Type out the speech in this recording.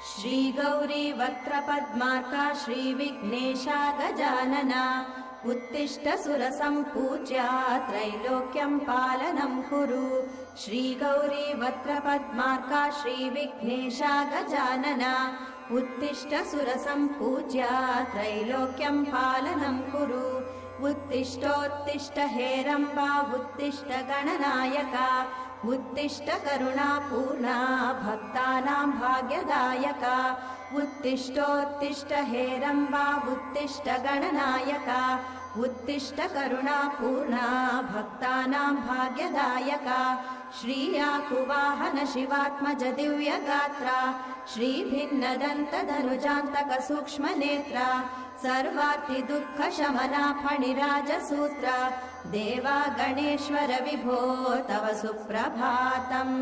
श्रीगौरी वक्त्रपद्मार्का श्रीविघ्नेशा गजानना उत्तिष्ठ सुरसम्पूज्या त्रैलोक्यं पालनं कुरु। श्रीगौरी वक्त्रपद्मार्का श्रीविघ्नेशा गजानना उत्तिष्ठ सुरसम्पूज्या त्रैलोक्यं पालनं कुरु। उत्तिष्ठोत्तिष्ठ हेरम्बा उत्तिष्ठ गणनायका उत्तिष्ठ करुणापूर्णा भक्तानां भाग्यदायका। उत्तिष्ठोत्तिष्ठ हेरम्बा उत्तिष्ठ गणनायका उत्तिष्ठ करुणापूर्णा भक्तानां भाग्यदायका। श्रीयाकुवाहन शिवात्मज दिव्यगात्रा श्रीभिन्नदन्तधनुजान्तक सूक्ष्मनेत्रा सर्वार्ति दुःखशमना फणिराजसूत्रा देवा गणेश्वर विभो तव सुप्रभातम्।